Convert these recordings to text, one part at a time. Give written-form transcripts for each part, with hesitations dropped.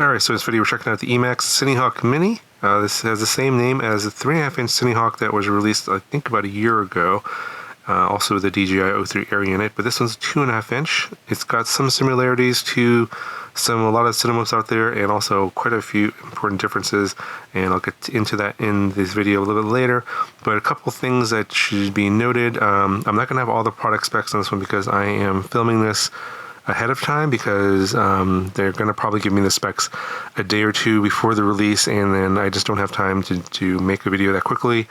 Alright, so in this video we're checking out the EMAX CINEHAWK Mini. This has the same name as the 3.5-inch CINEHAWK that was released, I think, about a year ago. Also with the DJI 03 Air unit, but this one's 2.5-inch. It's got some similarities to a lot of Cinewhoops out there, and also quite a few important differences, and I'll get into that in this video a little bit later. But a couple things that should be noted. I'm not going to have all the product specs on this one because I am filming this ahead of time, because they're going to probably give me the specs a day or two before the release, and then I just don't have time to make a video that quickly.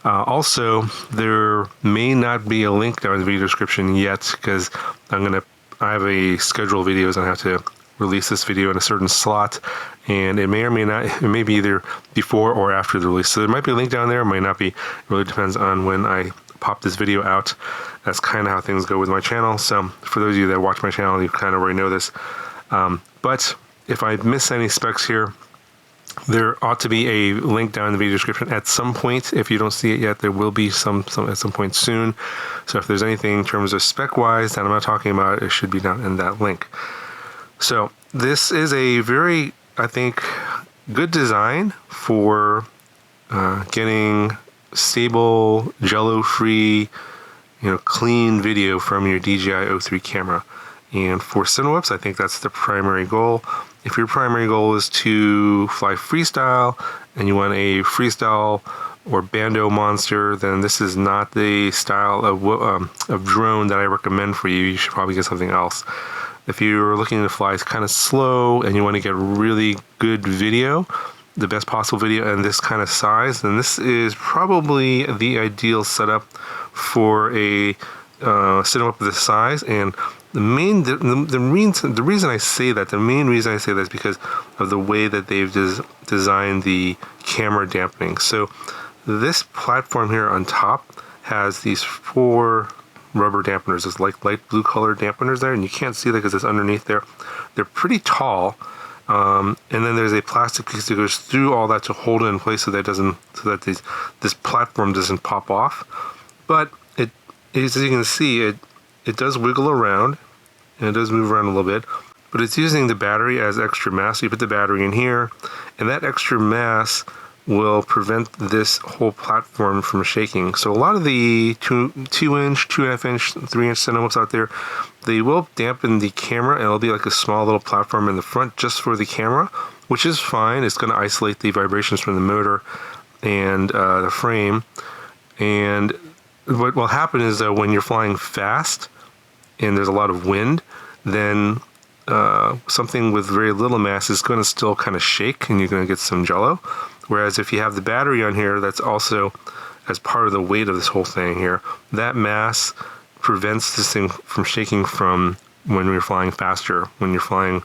Also, there may not be a link down in the video description yet, because I have a scheduled videos and I have to release this video in a certain slot, and it may or may not, it may be either before or after the release. So there might be a link down there, it might not be. It really depends on when I pop this video out. That's kind of how things go with my channel. So for those of you that watch my channel, you kind of already know this. But if I miss any specs here, there ought to be a link down in the video description at some point. If you don't see it yet, there will be some at some point soon. So if there's anything in terms of spec-wise that I'm not talking about, it should be down in that link. So this is a very, I think, good design for getting stable, jello-free, clean video from your DJI 03 camera. And for Cinewhoops, I think that's the primary goal. If your primary goal is to fly freestyle and you want a freestyle or bando monster, then this is not the style of drone that I recommend for you. You should probably get something else. If you're looking to fly kind of slow and you want to get really good video, the best possible video in this kind of size, then this is probably the ideal setup for a Cinewhoop of this size. And the main reason I say that is because of the way that they've designed the camera dampening. So this platform here on top has these 4 rubber dampeners. There's like light blue color dampeners there, and you can't see that because it's underneath there. They're pretty tall. And then there's a plastic piece that goes through all that to hold it in place so that this platform doesn't pop off. But as you can see, it does wiggle around and it does move around a little bit, but it's using the battery as extra mass. So you put the battery in here, and that extra mass will prevent this whole platform from shaking. So a lot of the 2-inch, 2.5-inch, 3-inch Cinewhoops out there, they will dampen the camera, and it'll be like a small little platform in the front just for the camera, which is fine. It's going to isolate the vibrations from the motor and the frame. And what will happen is that when you're flying fast and there's a lot of wind, then something with very little mass is going to still kind of shake, and you're going to get some jello. Whereas if you have the battery on here, that's also as part of the weight of this whole thing here, that mass prevents this thing from shaking from when you're flying faster, when you're flying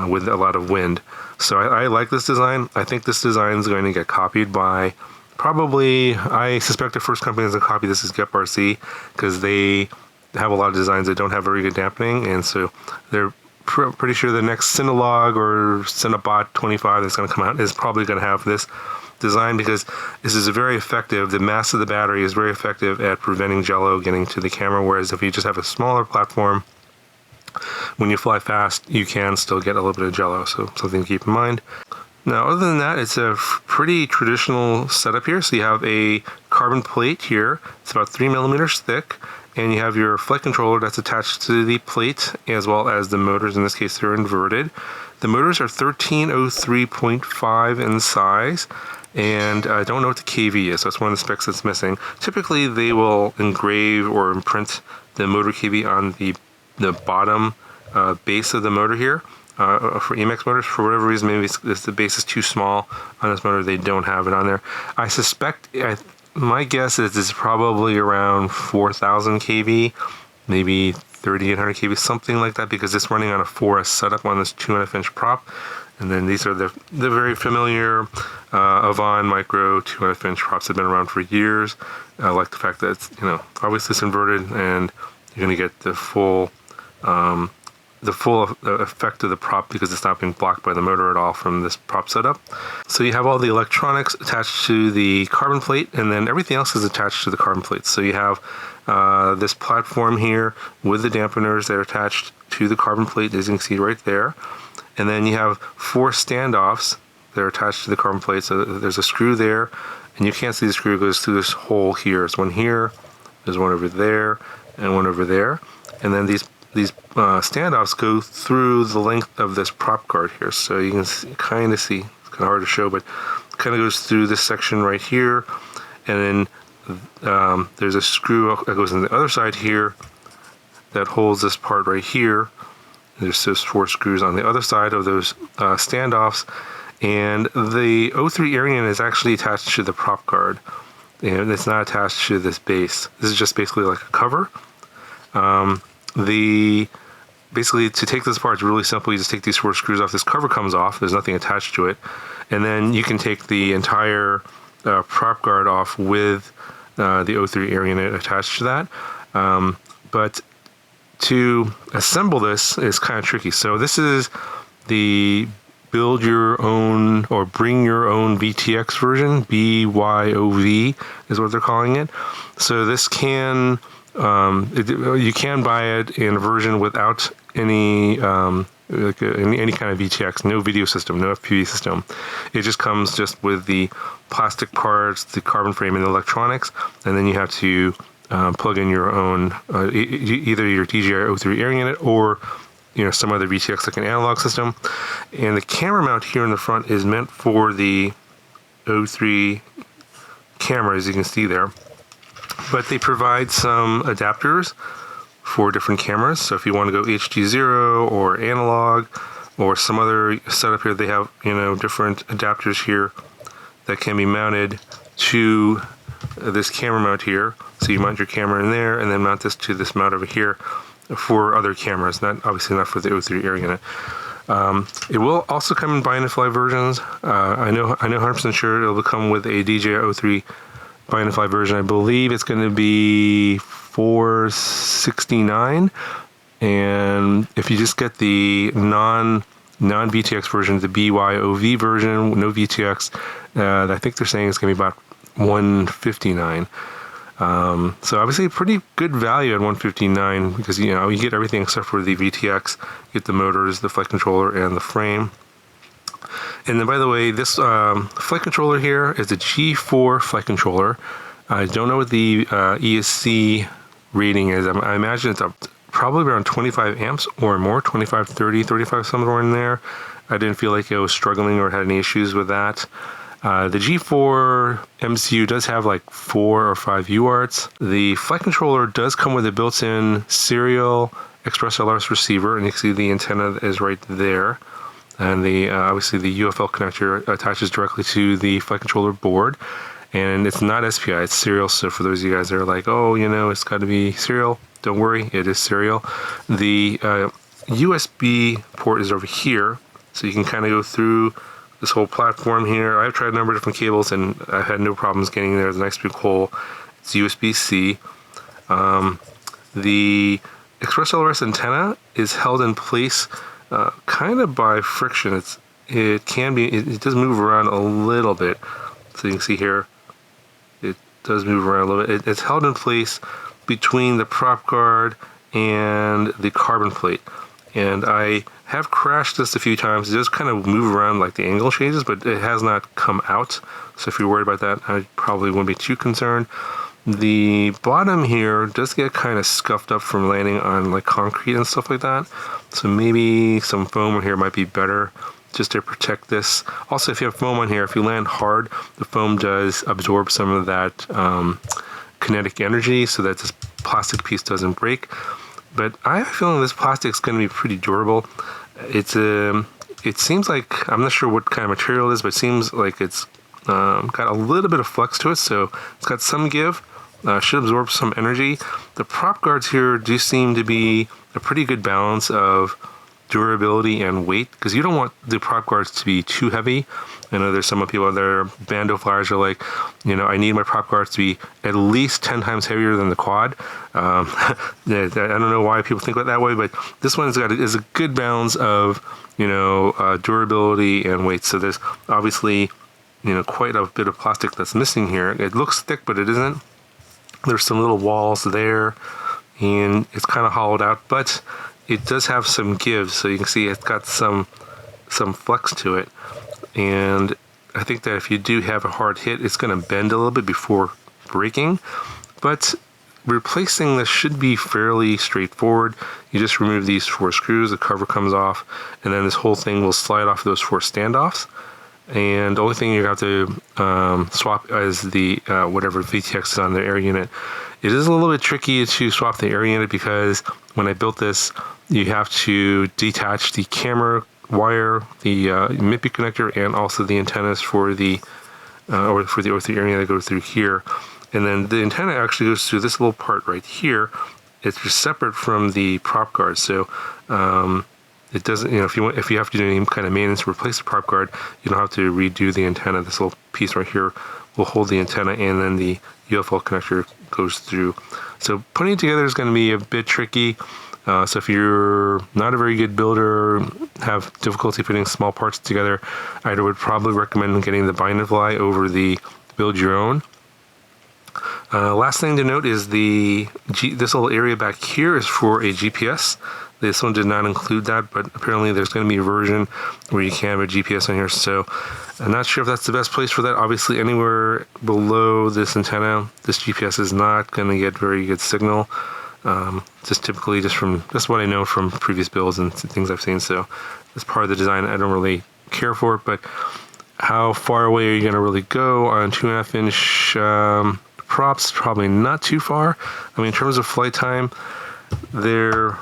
with a lot of wind. So I like this design. I think this design is going to get copied by probably, I suspect the first company that's going to copy this is GetRC, because they have a lot of designs that don't have very good dampening, and so they're pretty sure the next Cinelog or Cinebot 25 that's going to come out is probably going to have this design, because this is very effective. The mass of the battery is very effective at preventing jello getting to the camera, whereas if you just have a smaller platform, when you fly fast, you can still get a little bit of jello, so something to keep in mind. Now, other than that, it's a pretty traditional setup here. So you have a carbon plate here. It's about 3 millimeters thick. And you have your flight controller that's attached to the plate, as well as the motors. In this case, they're inverted. The motors are 1303.5 in size, and I don't know what the KV is, so that's one of the specs that's missing. Typically, they will engrave or imprint the motor KV on the bottom base of the motor here. For EMAX motors, for whatever reason, maybe the base is too small on this motor, they don't have it on there. I suspect, my guess is it's probably around 4,000 kV, maybe 3,800 kV, something like that, because it's running on a 4S setup on this 2.5-inch prop. And then these are the very familiar Avon Micro 2.5-inch props that have been around for years. I like the fact that it's, obviously it's inverted, and you're going to get the full effect of the prop because it's not being blocked by the motor at all from this prop setup. So you have all the electronics attached to the carbon plate, and then everything else is attached to the carbon plate. So you have this platform here with the dampeners that are attached to the carbon plate, as you can see right there. and then you have 4 standoffs that are attached to the carbon plate. So there's a screw there, and you can't see the screw. It goes through this hole here. There's one here, there's one over there, and one over there. And then these standoffs go through the length of this prop guard here. So you can kind of see, it's kind of hard to show, but it kind of goes through this section right here. And then there's a screw that goes on the other side here that holds this part right here. There's those 4 screws on the other side of those standoffs. And the O3 air unit is actually attached to the prop guard, and it's not attached to this base. This is just basically like a cover. Basically, to take this apart, it's really simple. You just take these 4 screws off. This cover comes off. There's nothing attached to it. And then you can take the entire prop guard off with the O3 air unit attached to that. But to assemble this is kind of tricky. So this is the build your own or bring your own VTX version. BYOV is what they're calling it. So this can, you can buy it in a version without any kind of VTX, no video system, no FPV system. It just comes just with the plastic parts, the carbon frame, and the electronics, and then you have to plug in your own, either your DJI O3 air unit or some other VTX like an analog system. And the camera mount here in the front is meant for the O3 camera, as you can see there. But they provide some adapters for different cameras. So if you want to go HD0 or analog or some other setup here, they have different adapters here that can be mounted to this camera mount here. So you mount your camera in there and then mount this to this mount over here for other cameras, obviously not for the O3 air unit. It will also come in buy and fly versions. I know 100% sure it'll come with a DJI O3 buy and fly version. I believe it's going to be $469, and if you just get the non VTX version, the BYOV version, no VTX, I think they're saying it's going to be about $159. So obviously pretty good value at $159 because you get everything except for the VTX. You get the motors, the flight controller, and the frame. And then, by the way, this flight controller here is a G4 flight controller. I don't know what the ESC rating is. I imagine it's probably around 25 amps or more, 25, 30, 35, somewhere in there. I didn't feel like I was struggling or had any issues with that. The G4 MCU does have like 4 or 5 UARTs. The flight controller does come with a built-in serial Express LRS receiver, and you can see the antenna is right there. And obviously the UFL connector attaches directly to the flight controller board. And it's not SPI, it's serial. So for those of you guys that are like, oh, it's got to be serial, don't worry, it is serial. The USB port is over here, so you can kind of go through this whole platform here. I've tried a number of different cables and I've had no problems getting there. There's a nice big hole. It's USB-C. The Express LRS antenna is held in place kind of by friction. It does move around a little bit. So you can see here, it does move around a little bit. It's held in place between the prop guard and the carbon plate. And I have crashed this a few times. It does kind of move around like the angle changes, but it has not come out. So if you're worried about that, I probably wouldn't be too concerned. The bottom here does get kind of scuffed up from landing on like concrete and stuff like that. So maybe some foam here might be better just to protect this. Also, if you have foam on here, if you land hard, the foam does absorb some of that kinetic energy so that this plastic piece doesn't break. But I have a feeling this plastic is going to be pretty durable. It seems like, I'm not sure what kind of material it is, but it seems like it's got a little bit of flex to it, so it's got some give. Should absorb some energy. The prop guards here do seem to be a pretty good balance of durability and weight, because you don't want the prop guards to be too heavy. I know there's some people out there, bando flyers are like, I need my prop guards to be at least 10 times heavier than the quad. I don't know why people think that way, but this one is a good balance of, durability and weight. So there's obviously, quite a bit of plastic that's missing here. It looks thick, but it isn't. There's some little walls there, and it's kind of hollowed out, but it does have some give. So you can see it's got some some flex to it. And I think that if you do have a hard hit, it's going to bend a little bit before breaking. But replacing this should be fairly straightforward. You just remove these 4 screws, the cover comes off, and then this whole thing will slide off those 4 standoffs. And the only thing you have to swap is the whatever VTX is on the air unit. It is a little bit tricky to swap the air unit because when I built this, you have to detach the camera wire, the MIPI connector, and also the antennas for the O3 air unit that goes through here. And then the antenna actually goes through this little part right here. It's just separate from the prop guard, so it doesn't. You know, if you have to do any kind of maintenance to replace the prop guard, you don't have to redo the antenna. This little piece right here will hold the antenna, and then the UFL connector goes through. So putting it together is going to be a bit tricky. So if you're not a very good builder, have difficulty putting small parts together, I would probably recommend getting the bind and fly over the build your own. Last thing to note is this little area back here is for a GPS. This one did not include that, but apparently there's going to be a version where you can have a GPS on here. So I'm not sure if that's the best place for that. Obviously, anywhere below this antenna, this GPS is not going to get very good signal. Just typically, that's what I know from previous builds and things I've seen. So as part of the design, I don't really care for it. But how far away are you going to really go on 2.5 inch props? Probably not too far. I mean, in terms of flight time, they're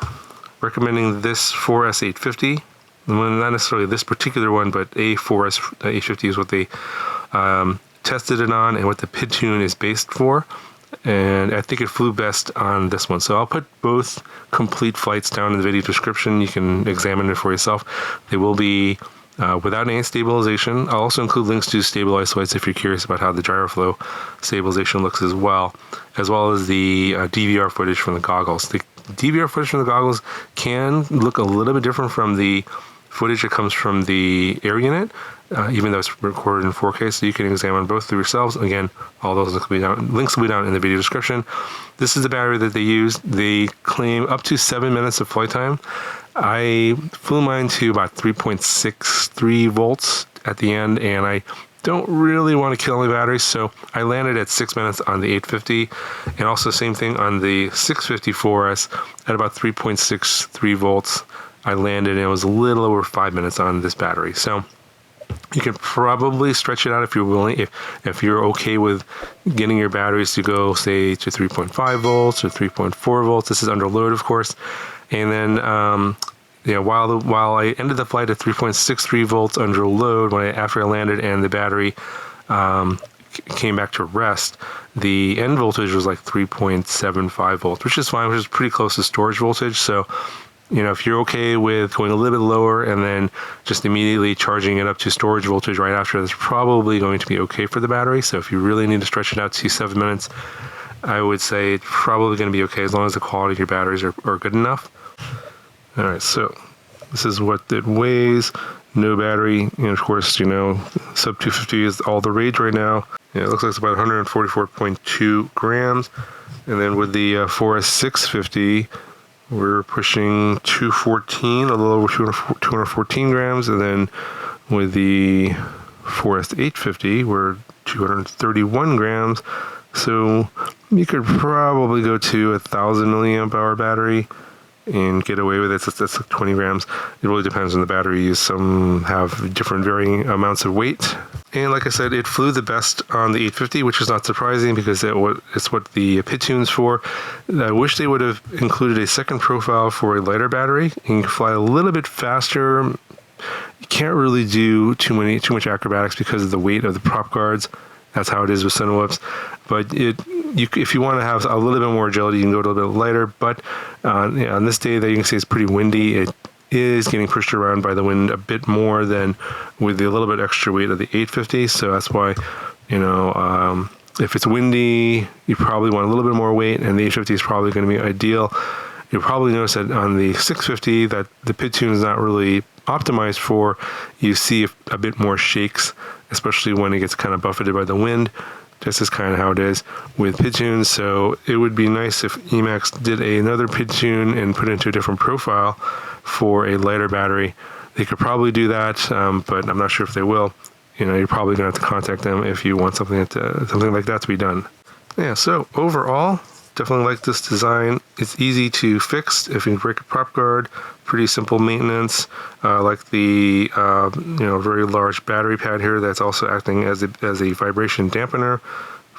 recommending this 4S850. Not necessarily this particular one, but A4S 850 is what they tested it on and what the PID tune is based for. And I think it flew best on this one. So I'll put both complete flights down in the video description. You can examine it for yourself. They will be without any stabilization. I'll also include links to stabilized flights if you're curious about how the gyroflow stabilization looks as well as the DVR footage from the goggles. The DVR footage from the goggles can look a little bit different from the footage that comes from the air unit, even though it's recorded in 4K, so you can examine both for yourselves. Again, all those links will be down in the video description. This is the battery that they use. They claim up to 7 minutes of flight time. I flew mine to about 3.63 volts at the end, and I don't really want to kill my battery, so I landed at 6 minutes on the 850, and also same thing on the 654S at about 3.63 volts. I landed, and it was a little over 5 minutes on this battery. So you can probably stretch it out if you're willing, if you're okay with getting your batteries to go, say, to 3.5 volts or 3.4 volts. This is under load, of course. And then, while I ended the flight at 3.63 volts under load, after I landed and the battery came back to rest, the end voltage was like 3.75 volts, which is fine, which is pretty close to storage voltage. So, if you're okay with going a little bit lower and then just immediately charging it up to storage voltage right after, that's probably going to be okay for the battery. So if you really need to stretch it out to 7 minutes, I would say it's probably going to be okay as long as the quality of your batteries are good enough. All right, so this is what it weighs. No battery, and of course, sub 250 is all the rage right now. It looks like it's about 144.2 grams. And then with the 4S650, we're pushing 214, a little over 214 grams. And then with the 4S850, we're 231 grams. So you could probably go to 1,000 milliamp hour battery and get away with it. So that's like 20 grams. It really depends on the battery you use. Some have different varying amounts of weight. And like I said, it flew the best on the 850, which is not surprising because it's what the PID tune's for. I wish they would have included a second profile for a lighter battery. You can fly a little bit faster. You can't really do too much acrobatics because of the weight of the prop guards. That's how it is with Cinewhoops. But if you want to have a little bit more agility, you can go a little bit lighter. But on this day that you can see it's pretty windy, it is getting pushed around by the wind a bit more than with the little bit extra weight of the 850. So that's why, if it's windy, you probably want a little bit more weight, and the 850 is probably going to be ideal. You'll probably notice that on the 650 that the PID tune is not really optimized for. You see a bit more shakes, especially when it gets kind of buffeted by the wind. This is kind of how it is with PID tunes. So it would be nice if EMAX did another PID tune and put it into a different profile for a lighter battery. They could probably do that, but I'm not sure if they will. You're probably going to have to contact them if you want something like that to be done. Yeah, so overall, definitely like this design. It's easy to fix if you break a prop guard. Pretty simple maintenance. Like the very large battery pad here that's also acting as a vibration dampener.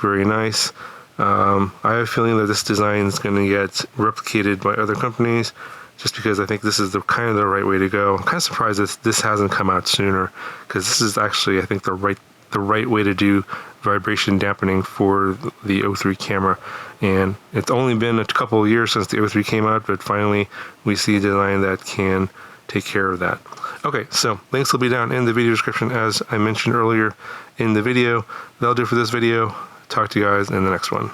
Very nice. I have a feeling that this design is going to get replicated by other companies, just because I think this is the right way to go. I'm kind of surprised that this hasn't come out sooner, because this is actually, I think, the right way to do vibration dampening for the O3 camera. And it's only been a couple of years since the O3 came out, but finally we see a design that can take care of that. Okay, so links will be down in the video description as I mentioned earlier in the video. That'll do it for this video. Talk to you guys in the next one.